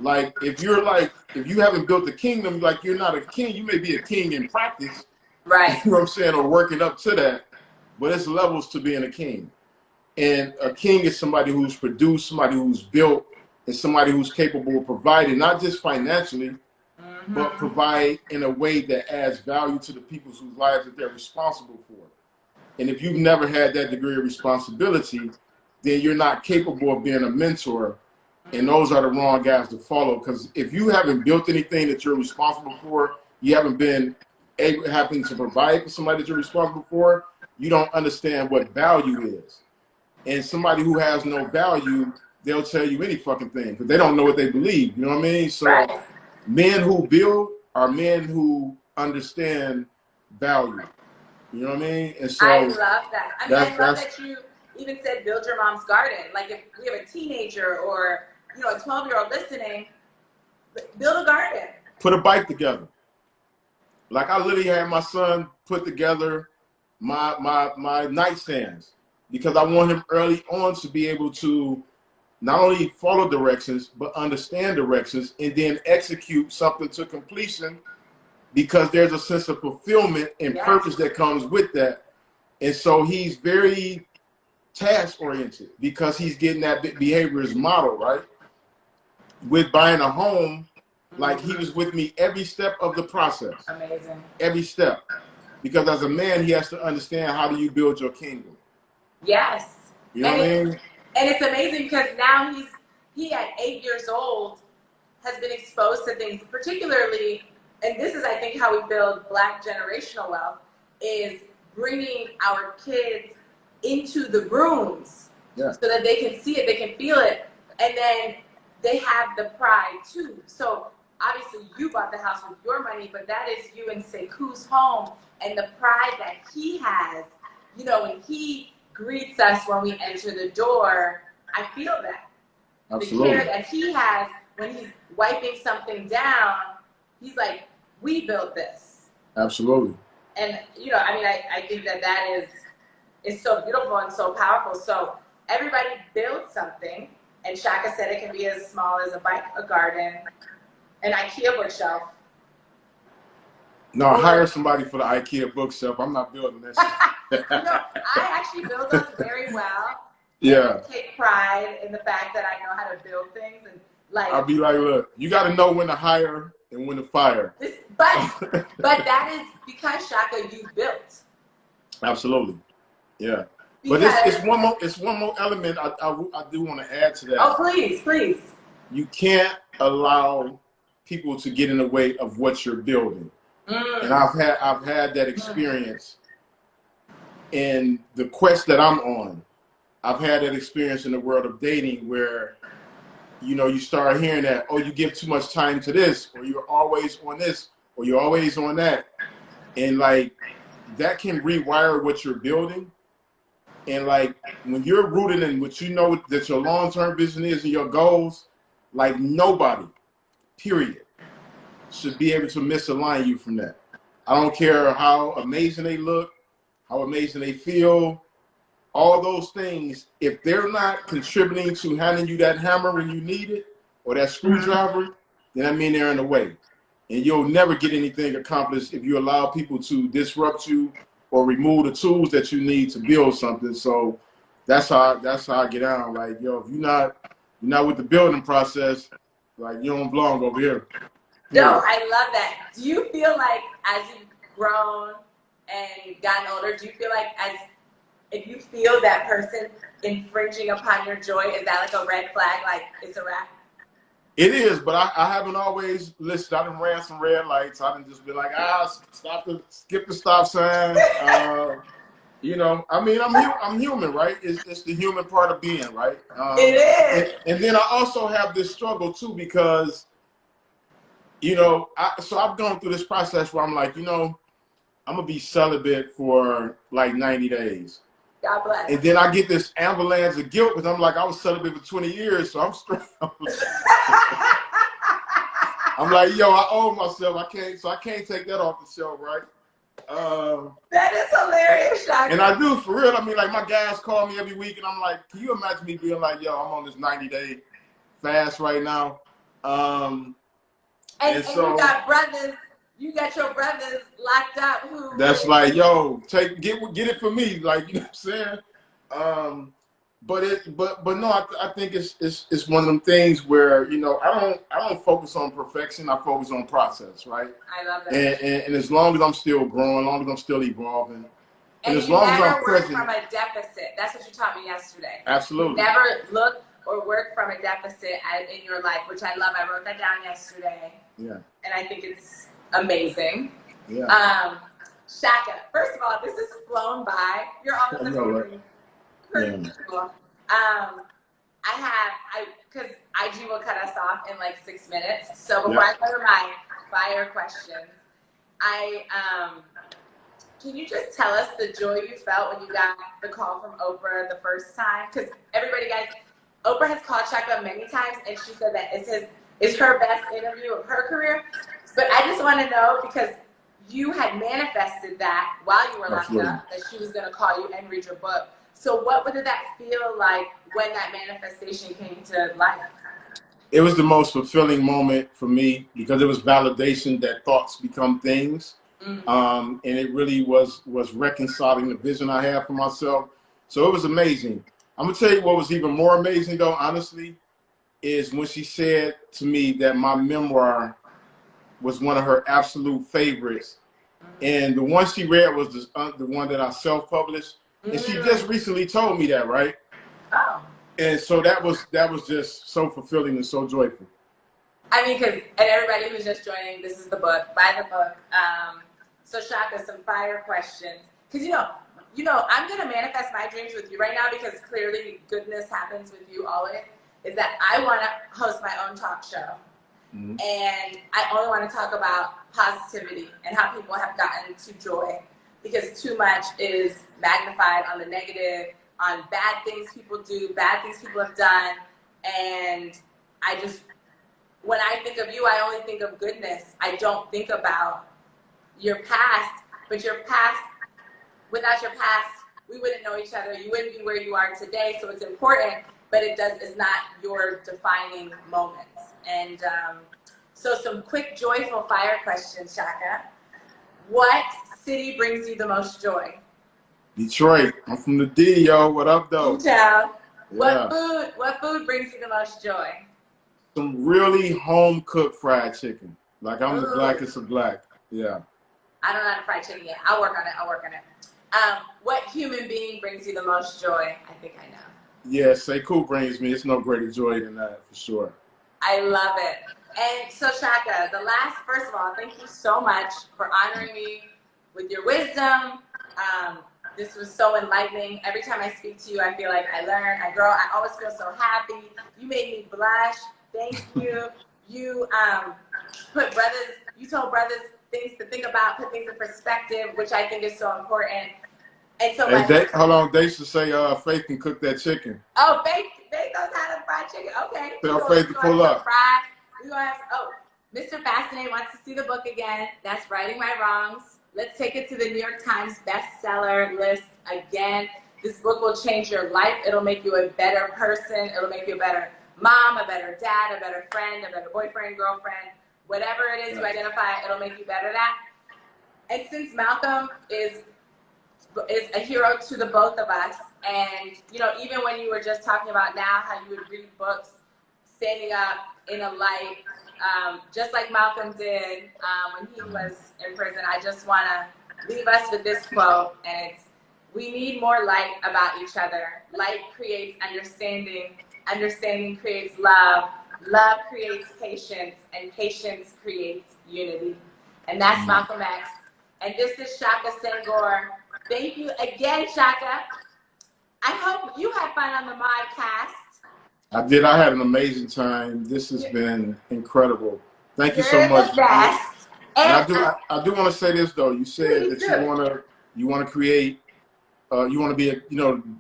Like if you haven't built a kingdom, like you're not a king. You may be a king in practice, right? You know what I'm saying, or working up to that. But it's levels to being a king. And a king is somebody who's produced, somebody who's built, and somebody who's capable of providing, not just financially, but provide in a way that adds value to the people whose lives that they're responsible for. And if you've never had that degree of responsibility, then you're not capable of being a mentor. And those are the wrong guys to follow. Because if you haven't built anything that you're responsible for, you haven't been having to provide for somebody that you're responsible for, you don't understand what value is. And somebody who has no value, they'll tell you any fucking thing because they don't know what they believe. You know what I mean? So right. Men who build are men who understand value. You know what I mean? And so I love that. I love that you even said build your mom's garden. Like if we have a teenager or a 12-year-old listening, build a garden. Put a bike together. Like I literally had my son put together my nightstands because I want him early on to be able to not only follow directions, but understand directions and then execute something to completion because there's a sense of fulfillment and purpose that comes with that. And so he's very task oriented because he's getting that behavior as model, right? With buying a home, like he was with me every step of the process. Amazing. Every step. Because as a man, he has to understand how do you build your kingdom. Yes. You know what I mean? And it's amazing because now he at 8 years old has been exposed to things, particularly, and this is I think how we build Black generational wealth, is bringing our kids into the rooms so that they can see it, they can feel it, and then they have the pride too. So obviously you bought the house with your money, but that is you and Senghor's home, and the pride that he has, you know, when he greets us when we enter the door, I feel that. Absolutely. The care that he has when he's wiping something down, he's like, we built this. Absolutely. And, you know, I mean, I think that is so beautiful and so powerful. So everybody builds something, and Shaka said it can be as small as a bike, a garden, an IKEA bookshelf. No, hire somebody for the IKEA bookshelf. I'm not building this. You know, I actually build those very well. Yeah. I take pride in the fact that I know how to build things, and like I'll be like, look, you got to know when to hire and when to fire. But that is because Shaka, you built. Absolutely. Yeah. Because, but it's one more element I do want to add to that. Oh, please. You can't allow people to get in the way of what you're building. And I've had that experience in the quest that I'm on. I've had that experience in the world of dating where, you know, you start hearing that, oh, you give too much time to this, or you're always on this, or you're always on that. And like, that can rewire what you're building. And like, when you're rooted in what you know that your long-term vision is and your goals, like nobody, period, should be able to misalign you from that. I don't care how amazing they look, how amazing they feel, all those things. If they're not contributing to handing you that hammer when you need it, or that screwdriver, then I mean they're in the way. And you'll never get anything accomplished if you allow people to disrupt you or remove the tools that you need to build something. So that's how I get down. Like, yo, if you're not with the building process, like, you don't belong over here. No, I love that. Do you feel like as you've grown and gotten older, do you feel like if you feel that person infringing upon your joy, is that like a red flag, like it's a wrap? It is, but I haven't always listened. I done ran some red lights. I done just been like, skip the stop sign. You know, I mean, I'm human, right? It's the human part of being, right? It is. And then I also have this struggle too, because, you know, so I've gone through this process where I'm like, you know, I'm gonna be celibate for like 90 days. God bless. And then I get this avalanche of guilt because I'm like, I was celibate for 20 years, so I'm straight. I'm like, yo, I owe myself. I can't take that off the shelf, right? That is hilarious, Shaka. And I do, for real. I mean, like, my guys call me every week, and I'm like, can you imagine me being like, yo, I'm on this 90-day fast right now? And so, you got your brothers locked up who that's like, yo, get it for me, like, you know what I'm saying? But no, I think it's one of them things where, you know, I don't focus on perfection. I focus on process, right? I love that. And as long as I'm still growing, as long as I'm still evolving, and as long as I'm present, from a deficit. That's what you taught me yesterday. Absolutely. You never look or work from a deficit in your life, which I love. I wrote that down yesterday. Yeah. And I think it's amazing. Yeah. Shaka, first of all, this has flown by. You're almost amazing. Yeah. Because IG will cut us off in like 6 minutes. So before I go to my fire questions, can you just tell us the joy you felt when you got the call from Oprah the first time? Because everybody, guys, Oprah has called Shaka many times, and she said that it's her best interview of her career. But I just want to know, because you had manifested that while you were locked up, that she was going to call you and read your book. So what did that feel like when that manifestation came to life? It was the most fulfilling moment for me, because it was validation that thoughts become things. And it really was reconciling the vision I had for myself. So it was amazing. I'm gonna tell you what was even more amazing, though, honestly, is when she said to me that my memoir was one of her absolute favorites. And the one she read was the one that I self-published. And she just recently told me that, right? Oh. And so that was just so fulfilling and so joyful. I mean, and everybody who's just joining, this is the book. Buy the book. So Shaka, some fire questions. Because, you know, I'm going to manifest my dreams with you right now, because clearly goodness happens with you always, is that I want to host my own talk show. And I only want to talk about positivity and how people have gotten to joy, because too much is magnified on the negative, on bad things people do, bad things people have done. And when I think of you, I only think of goodness. I don't think about your past, but your past, without your past, we wouldn't know each other. You wouldn't be where you are today. So it's important, but it's not your defining moments. And so some quick joyful fire questions, Shaka. What city brings you the most joy? Detroit. I'm from the D, yo. What up, though? Yeah. Yeah. What food brings you the most joy? Some really home-cooked fried chicken. Like I'm the Ooh. blackest of black. Yeah. I don't know how to fry chicken yet. I'll work on it. What human being brings you the most joy? I think I know. Yeah, Senghor brings me. It's no greater joy than that, for sure. I love it. And so, Shaka, first of all, thank you so much for honoring me with your wisdom. This was so enlightening. Every time I speak to you, I feel like I learn, I grow. I always feel so happy. You made me blush. Thank you. You told brothers things to think about, put things in perspective, which I think is so important. And so, hold on, they should say Faith can cook that chicken. Oh, Faith knows how to fry chicken. Okay. Tell Faith to pull up. We're gonna have, Mr. Fascinate wants to see the book again. That's Righting My Wrongs. Let's take it to the New York Times bestseller list again. This book will change your life. It'll make you a better person. It'll make you a better mom, a better dad, a better friend, a better boyfriend, girlfriend, whatever it is you identify, it'll make you better at. And since Malcolm is a hero to the both of us, and even when you were just talking about now how you would read books standing up in a light, just like Malcolm did when he was in prison, I just want to leave us with this quote, and it's, we need more light about each other. Light creates understanding, understanding creates love, love creates patience, and patience creates unity. And that's Malcolm X. And this is Shaka Senghor. Thank you again, Shaka. I hope you had fun on the MAUDCAST. I did. I had an amazing time. This has been incredible. Thank you so much. Best. And I do want to say this though. You said that you want to create, you want to be a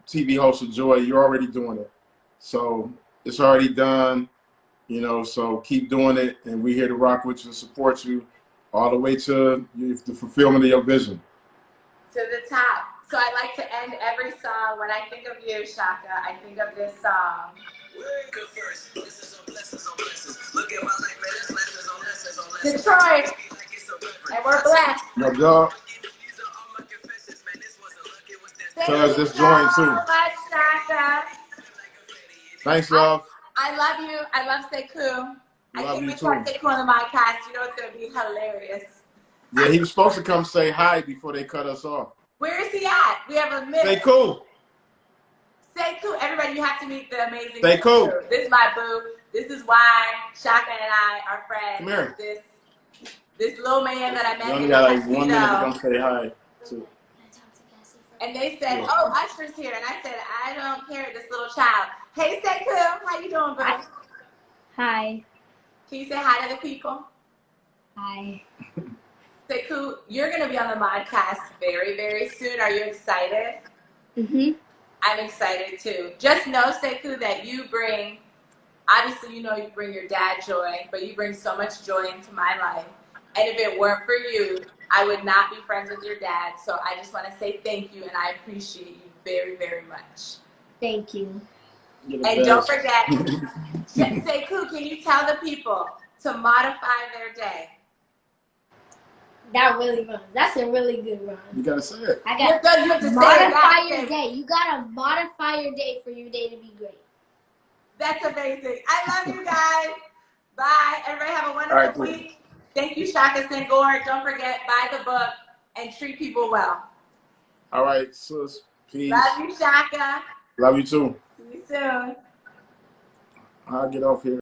TV host of joy. You're already doing it, so it's already done. So keep doing it, and we're here to rock with you and support you all the way to the fulfillment of your vision. To the top. So I like to end every song. When I think of you, Shaka, I think of this song. Detroit, and we're blessed. My God. Thank you so much, Shaka. Thanks, love. I love you. I love Senghor. I can't wait to Senghor on the MAUDCAST. It's going to be hilarious. Yeah, he was supposed to come say hi before they cut us off. Where is he at? We have a minute. Senghor. Senghor. Everybody, you have to meet the amazing Senghor. This is my boo. This is why Shaka and I are friends. Come here. This little man that I met. You only got like 1 minute to come say hi. And they said, "Oh, Usher's here," and I said, "I don't care, this little child." Hey, Senghor, how you doing, bro? Hi. Can you say hi to the people? Hi. Senghor, you're going to be on the MAUDCAST very, very soon. Are you excited? Mm-hmm. I'm excited too. Just know, Senghor, that you bring, obviously you bring your dad joy, but you bring so much joy into my life. And if it weren't for you, I would not be friends with your dad. So I just want to say thank you, and I appreciate you very, very much. Thank you. And don't forget, Senghor, can you tell the people to modify their day? That really runs. That's a really good run. You gotta say it. I got you have to modify your day. You gotta modify your day for your day to be great. That's amazing. I love you guys. Bye. Everybody have a wonderful week. Thank you, Shaka Senghor. Don't forget, buy the book and treat people well. All right, sis. Peace. Love you, Shaka. Love you too. See you soon. I'll get off here.